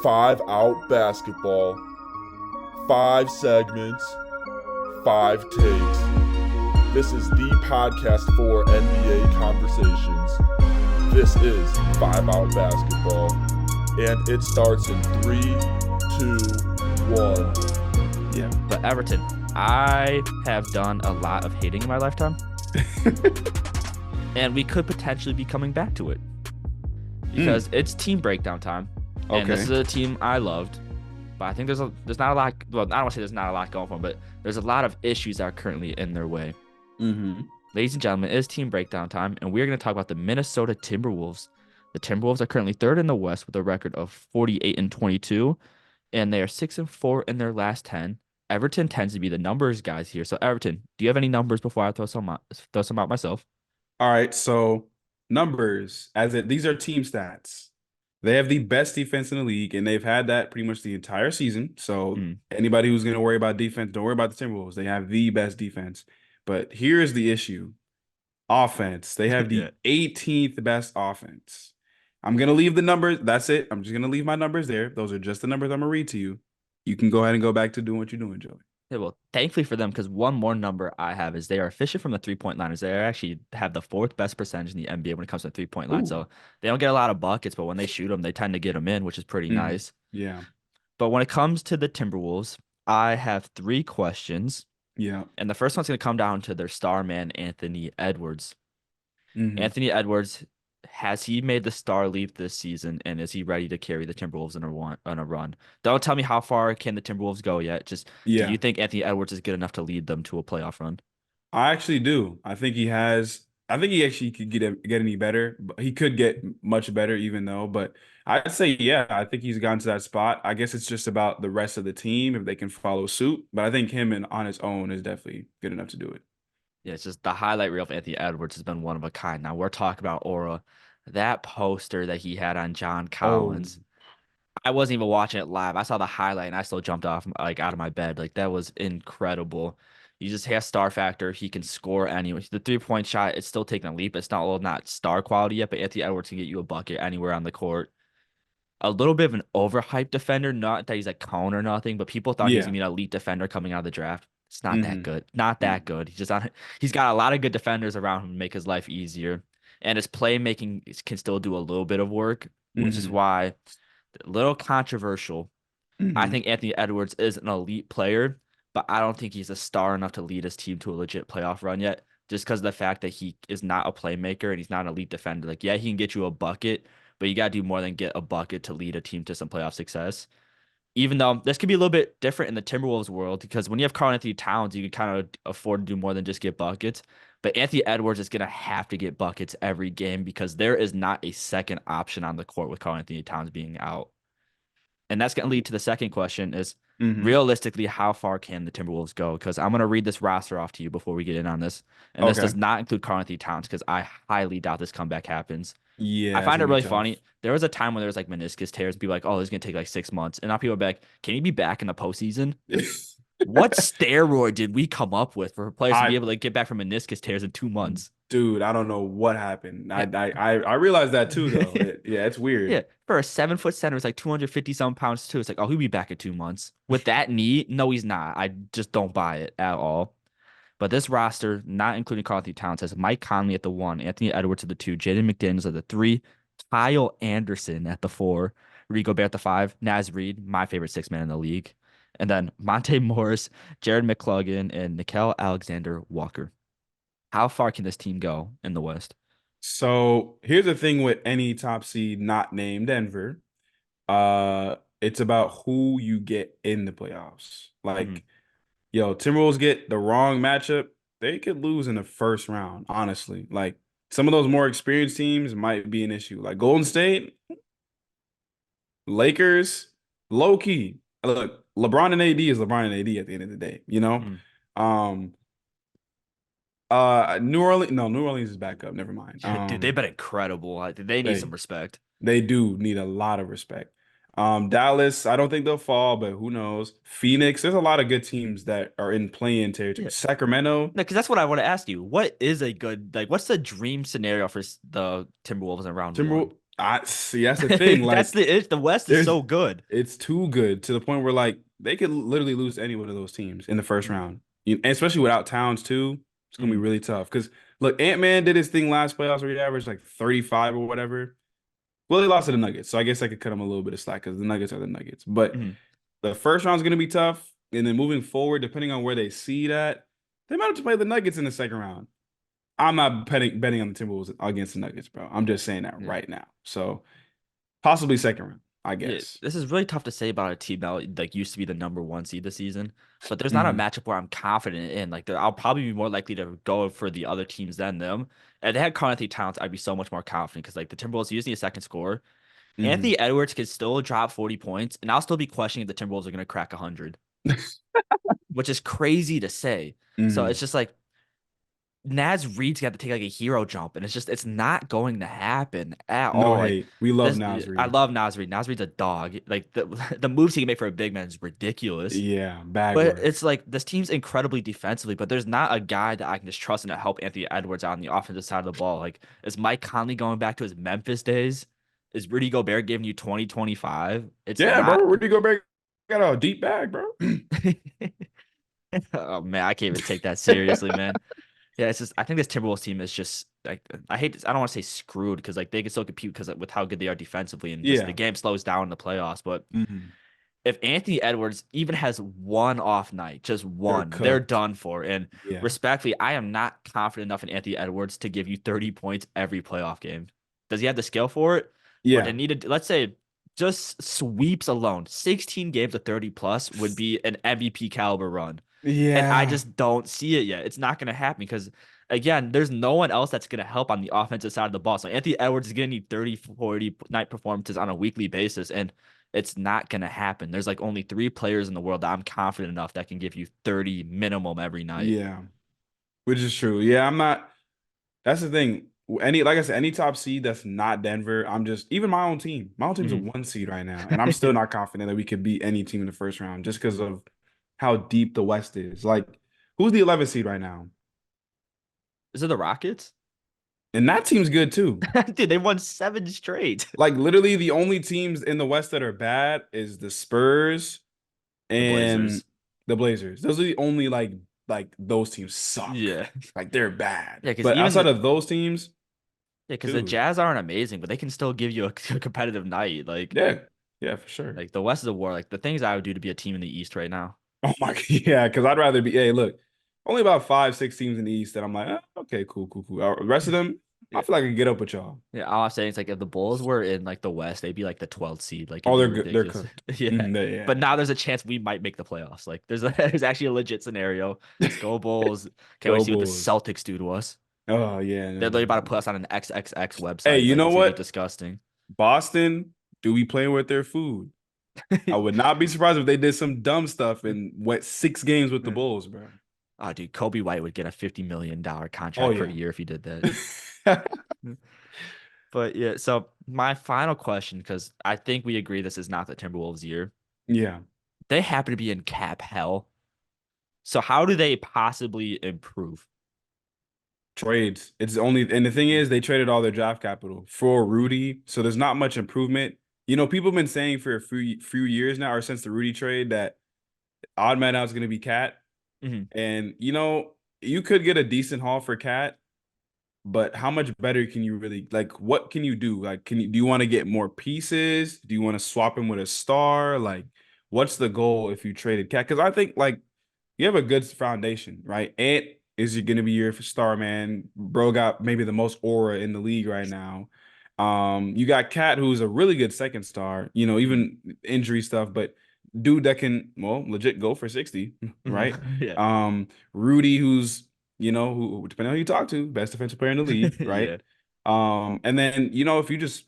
Five Out Basketball, 5 segments, 5 takes. This is the podcast for NBA conversations. This is 5 Out Basketball, and it starts in 3, 2, 1. Yeah, but Everton, I have done a lot of hating in my lifetime, and we could potentially be coming back to it because it's team breakdown time, and this is a team I loved, but I think there's not a lot. Well, I don't want to say there's not a lot going for them, but there's a lot of issues that are currently in their way. Ladies and gentlemen, it is team breakdown time, and we're going to talk about the Minnesota Timberwolves. The Timberwolves are currently third in the West with a record of 48-22, and they are 6-4 in their last 10. Everton tends to be the numbers guys here. So Everton, do you have any numbers before I throw some out myself? All right, so numbers, these are team stats. They have the best defense in the league, and they've had that pretty much the entire season. So anybody who's going to worry about defense, don't worry about the Timberwolves. They have the best defense. But here's the issue. Offense. They have the 18th best offense. I'm going to leave the numbers. That's it. I'm just going to leave my numbers there. Those are just the numbers I'm going to read to you. You can go ahead and go back to doing what you're doing, Joey. Yeah, well, thankfully for them, because one more number I have is they are efficient from the three-point line. They actually have the fourth best percentage in the NBA when it comes to the three-point line. So they don't get a lot of buckets, but when they shoot them, they tend to get them in, which is pretty nice. Yeah. But when it comes to the Timberwolves, I have 3 questions. Yeah. And the first one's going to come down to their star man, Anthony Edwards. Anthony Edwards, has he made the star leap this season, and is he ready to carry the Timberwolves on a run? Don't tell me how far can the Timberwolves go yet. Just do you think Anthony Edwards is good enough to lead them to a playoff run? I actually do. I think he has. I think he actually could get any better. But he could get much better, even though. But I'd say, yeah, I think he's gotten to that spot. I guess it's just about the rest of the team if they can follow suit. But I think him and on his own is definitely good enough to do it. Yeah, it's just the highlight reel of Anthony Edwards has been one of a kind. Now we're talking about Aura, that poster that he had on John Collins. I wasn't even watching it live. I saw the highlight and I still jumped off out of my bed. Like that was incredible. He just has star factor. He can score anywhere. The 3-point shot, it's still taking a leap. It's not star quality yet, but Anthony Edwards can get you a bucket anywhere on the court. A little bit of an overhyped defender, not that he's a cone or nothing, but people thought he was gonna be an elite defender coming out of the draft. It's not that good. Not that good. He's got a lot of good defenders around him to make his life easier. And his playmaking can still do a little bit of work, which is why a little controversial. I think Anthony Edwards is an elite player, but I don't think he's a star enough to lead his team to a legit playoff run yet, just because of the fact that he is not a playmaker and he's not an elite defender. Like, yeah, he can get you a bucket, but you got to do more than get a bucket to lead a team to some playoff success. Even though this could be a little bit different in the Timberwolves world, because when you have Karl-Anthony Towns, you can kind of afford to do more than just get buckets. But Anthony Edwards is going to have to get buckets every game because there is not a second option on the court with Karl-Anthony Towns being out. And that's going to lead to the second question is, realistically, how far can the Timberwolves go? Because I'm going to read this roster off to you before we get in on this. And this does not include Karl-Anthony Towns because I highly doubt this comeback happens. Yeah, I find it really funny. There was a time when there was like meniscus tears and people like, oh, this is going to take like 6 months. And now people are like, can he be back in the postseason? What steroid did we come up with for players to be able to get back from meniscus tears in 2 months? Dude, I don't know what happened. I realized that too, though. It's weird. Yeah, for a 7-foot center, it's like 250 some pounds too. It's like, oh, he'll be back in 2 months. With that knee, no, he's not. I just don't buy it at all. But this roster, not including Karl-Anthony Towns, has Mike Conley at the 1, Anthony Edwards at the 2, Jaden McDaniels at the 3, Kyle Anderson at the 4, Rudy Gobert at the 5, Naz Reid, my favorite 6-man in the league, and then Monte Morris, Jared McCluggan, and Nickeil Alexander-Walker. How far can this team go in the West? So here's the thing with any top seed not named Denver. It's about who you get in the playoffs. Like, Timberwolves get the wrong matchup, they could lose in the first round, honestly. Like, some of those more experienced teams might be an issue. Like Golden State, Lakers, low key. Look, LeBron and AD is LeBron and AD at the end of the day, New Orleans is back up. Never mind. Dude, they've been incredible. They need some respect. They do need a lot of respect. Dallas, I don't think they'll fall, but who knows? Phoenix, there's a lot of good teams that are in play-in territory. Yeah. Sacramento. No, because that's what I want to ask you. What is a good, what's the dream scenario for the Timberwolves in round one? I see. That's the thing. That's Like, the West is there's so good. it's too good to the point where like they could literally lose to any one of those teams in the first Mm, round. And especially without Towns too. It's gonna be mm, really tough. Because look, Ant-Man did his thing last playoffs where he averaged like 35 or whatever. Well, he lost to the Nuggets, so I guess I could cut him a little bit of slack because the Nuggets are the Nuggets. But mm. the first round's gonna be tough, and then moving forward, depending on where they see that, they might have to play the Nuggets in the second round. I'm not betting on the Timberwolves against the Nuggets, bro. I'm just saying that Yeah. right now. So possibly second round, I Yeah, guess. this is really tough to say about a team that like used to be the number one seed this season, but there's not a Mhm. matchup where I'm confident in. Like, I'll probably be more likely to go for the other teams than them. And they had Karl Anthony Towns, I'd be so much more confident because like the Timberwolves usually a second score. Mhm. Anthony Edwards could still drop 40 points, and I'll still be questioning if the Timberwolves are going to crack 100, which is crazy to say. So it's Mhm. just like Naz Reid's got to take like a hero jump, and it's not going to happen at No all. Like hate. We love this, I Nasri. love Naz Reid. Naz Reid's a dog. Like the moves he can make for a big man is ridiculous. Yeah, bag But work. it's like this team's incredibly defensively, but there's not a guy that I can just trust and to help Anthony Edwards out on the offensive side of the ball. Like, is Mike Conley going back to his Memphis days? Is Rudy Gobert giving you 2025? It's Yeah, bro. not. Where'd you go back? Got a deep bag, bro. Oh man, I can't even take that seriously, man. Yeah, it's just I think this Timberwolves team is just like I hate this, I don't want to say screwed because like they can still compete because with how good they are defensively and just the Yeah. game slows down in the playoffs. But Mhm. if Anthony Edwards even has one off night, just They're one, they're cooked. done for. And Yeah. respectfully, I am not confident enough in Anthony Edwards to give you 30 points every playoff game. Does he have the skill for it? But Yeah. it needed, let's say, just sweeps alone, 16 games of 30 plus would be an MVP caliber run. And I Yeah. just don't see it yet. It's not going to happen because, again, there's no one else that's going to help on the offensive side of the ball. So Anthony Edwards is going to need 30, 40 night performances on a weekly basis. And it's not going to happen. There's like only three players in the world that I'm confident enough that can give you 30 minimum every night. Yeah. Which is true. Yeah, I'm not. That's the thing. Any like I said, any top seed that's not Denver, I'm just even my own team. My own team's a Mhm. 1 seed right now, and I'm still not confident that we could beat any team in the first round just because of how deep the West is. Like, who's the 11th seed right now? Is it the Rockets? And that team's good too. Dude, they won 7 straight. Like literally the only teams in the West that are bad is the Spurs The and Blazers. the Blazers. Those are the only like those teams suck. Yeah. Like they're bad. Yeah, because But even outside of those teams, the dude, Jazz aren't amazing, but they can still give you a competitive night. yeah, yeah, for sure. Like the West is a war. Like the things I would do to be a team in the East right now. Oh my yeah, because I'd rather be. Hey, look, only about 5, 6 teams in the East that I'm like, okay, cool, cool, cool. The rest of them, I Yeah. feel like I can get up with y'all. Yeah, all I'm saying is like if the Bulls were in like the West, they'd be like the 12th seed. Like it'd Oh, be they're good. They're ridiculous. cooked. Yeah. Mhm, But yeah. now there's a chance we might make the playoffs. Like there's actually a legit scenario. Let's go Bulls. Can't wait to Go see what the Bulls. Celtics do to us. Oh yeah. They're literally about to put us on an XXX Hey, website. you Like know it's gonna be what? disgusting. Boston, do we play with their food? I would not be surprised if they did some dumb stuff and went 6 games with the Bulls, bro. Oh, dude, Kobe White would get a $50 million Oh contract per yeah. year if he did that. But yeah, so my final question, because I think we agree this is not the Timberwolves' year. Yeah. They happen to be in cap hell. So how do they possibly improve? Trades. It's only, and the thing is, they traded all their draft capital for Rudy, so there's not much improvement. You know, people have been saying for a few years now, or since the Rudy trade, that odd man out is going to be Cat, Mhm. and you know, you could get a decent haul for Cat, but how much better can you really like? What can you do? Like, do you want to get more pieces? Do you want to swap him with a star? Like, what's the goal if you traded Cat? Because I think like you have a good foundation, right? Ant is going to be your star man. Bro got maybe the most aura in the league right now. You got Cat, who's a really good second star. You know, Mhm. even injury stuff, but dude that can legit go for 60, right? Yeah. Rudy, who's who depending on who you talk to, best defensive player in the league, right? Yeah. And then if you just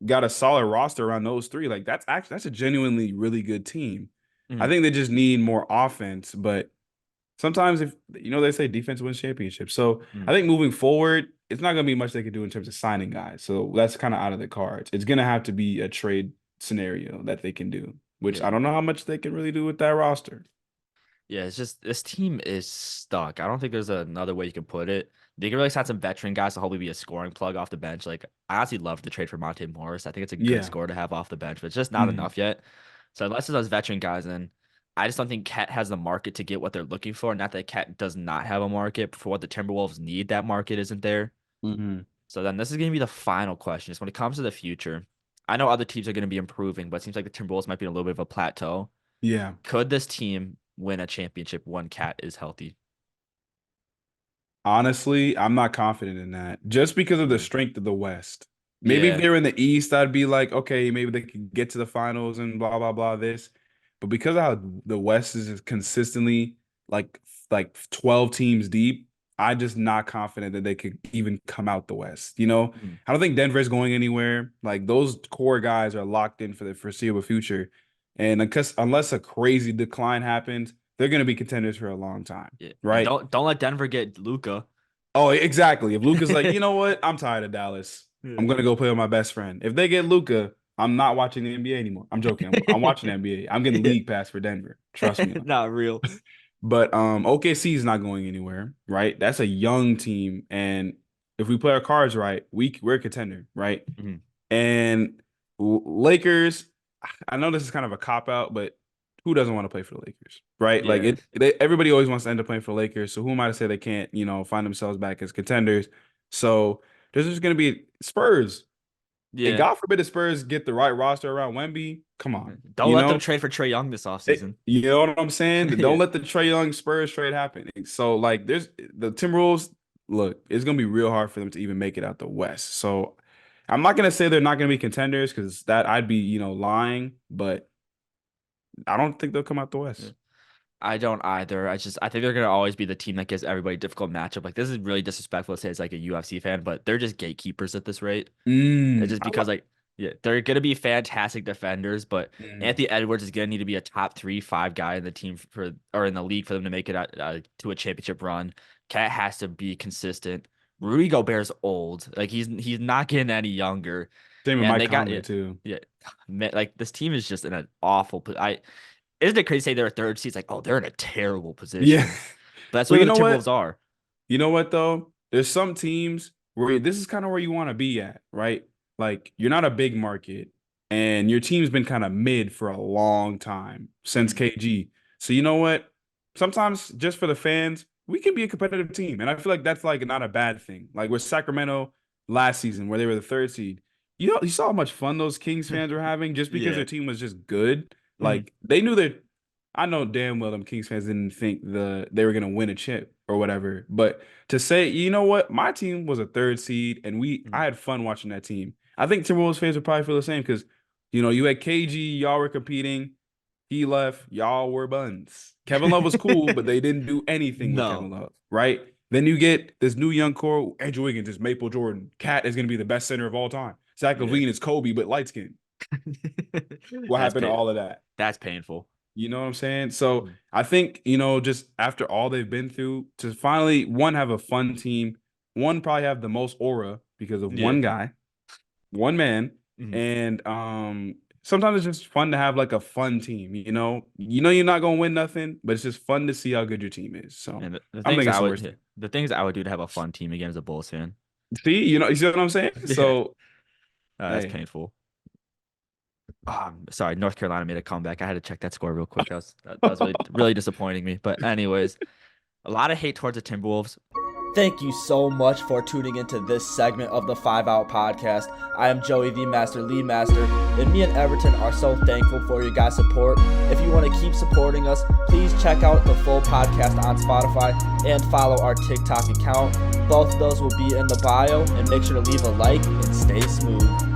got a solid roster around those three, like that's a genuinely really good team. I Mhm. think they just need more offense, but sometimes if they say defense wins championships. So I Mhm. think moving forward, it's not gonna be much they can do in terms of signing guys. So that's kind of out of the cards. It's gonna have to be a trade scenario that they can do, which Yeah. I don't know how much they can really do with that roster. Yeah, it's just this team is stuck. I don't think there's another way you can put it. They can really sign some veteran guys to hopefully be a scoring plug off the bench. Like I honestly love the trade for Monte Morris. I think it's a good Yeah. score to have off the bench, but it's just not Mhm. enough yet. So unless it's those veteran guys, then I just don't think Cat has the market to get what they're looking for. Not that Cat does not have a market, but for what the Timberwolves need, that market isn't there. Mhm. So then this is going to be the final question. Is when it comes to the future, I know other teams are going to be improving, but it seems like the Timberwolves might be in a little bit of a plateau. Yeah. Could this team win a championship when Cat is healthy? Honestly, I'm not confident in that just because of the Mm. strength of the West. Maybe if Yeah. they were in the East, I'd be like, okay, maybe they could get to the finals and blah blah blah. This, but because of how the West is just consistently like 12 teams deep, I'm just not confident that they could even come out the West. Mm. I don't think Denver's going anywhere. Like those core guys are locked in for the foreseeable future, and because unless a crazy decline happens, they're going to be contenders for a long time, Yeah. And right? don't let Denver get Luca. Oh, exactly. If Luca's like, you know what? I'm tired of Dallas. Yeah. I'm gonna go play with my best friend. If they get Luca, I'm not watching the NBA anymore. I'm joking. I'm watching the NBA. I'm getting Yeah. league pass for Denver. Trust me. Not real. But OKC is not going anywhere, right? That's a young team, and if we play our cards right, we're a contender, right? Mhm. And Lakers, I know this is kind of a cop out, but who doesn't want to play for the Lakers, right? Like Yeah. everybody always wants to end up playing for the Lakers. So who am I to say they can't, find themselves back as contenders? So there's just going to be Spurs. And Yeah. God forbid the Spurs get the right roster around Wemby. Come on, Don't let them trade for Trae Young this offseason. You know what I'm saying? Don't Yeah. let the Trae Young Spurs trade happen. So like, there's the Timberwolves. Look, it's gonna be real hard for them to even make it out the West. So I'm not gonna say they're not gonna be contenders because that I'd be lying, but I don't think they'll come out the Yeah. West. I don't either. I think they're gonna always be the team that gives everybody a difficult matchup. Like this is really disrespectful to say it's like a UFC fan, but they're just gatekeepers at this rate. It's just I because like yeah, they're gonna be fantastic defenders, but mm, Anthony Edwards is gonna need to be a top 3, 5 guy in the team for or in the league for them to make it out, to a championship run. Cat has to be consistent. Rudy Gobert's old. Like he's not getting any younger. Same with And Mike they got Conley too. yeah, man, like this team is just in an awful I isn't it crazy to say they're a third seed? It's like, oh, they're in a terrible Yeah. position. But that's Well, really you what know the what? Timberwolves are. You know what though? There's some teams where this is kind of where you want to be at, right? Like you're not a big market and your team's been kind of mid for a long time since Mhm. KG. So you know what? Sometimes just for the fans, we can be a competitive team. And I feel like that's like not a bad thing. Like with Sacramento last season where they were the third seed. You saw how much fun those Kings fans were having just because Yeah. their team was just good. Mhm. Like they knew that I know damn well them Kings fans didn't think they were gonna win a chip or whatever. But to say, you know what, my team was a third seed, and I Mhm. had fun watching that team. I think Timberwolves fans would probably feel the same because, you had KG, y'all were competing. He left, y'all were buns. Kevin Love was cool, but they didn't do anything with No. Kevin Love, right? Then you get this new young core, Andrew Wiggins is Maple Jordan. Cat is gonna be the best center of all time. Zach Yeah. LaVine is Kobe, but light skin. What That's happened to pain. all of that? That's painful. You know what I'm saying? So Mhm. I think, just after all they've been through, to finally one have a fun team, one probably have the most aura because of Yeah. one guy, one man, Mhm. and sometimes it's just fun to have like a fun team. You're not gonna win nothing, but it's just fun to see how good your team is. So And the I'm things thinking I somewhere. would yeah, the things I would do to have a fun team again as a Bulls fan. See, you see what I'm saying? Yeah. So That's hey, painful. Sorry, North Carolina made a comeback. I had to check that score real quick. That was really really disappointing me. But anyways, a lot of hate towards the Timberwolves. Thank you so much for tuning into this segment of the 5 Out Podcast. I am Joey the Master LeMaster, and me and Everton are so thankful for your guys' support. If you want to keep supporting us, please check out the full podcast on Spotify and follow our TikTok account. Both of those will be in the bio, and make sure to leave a like and stay smooth.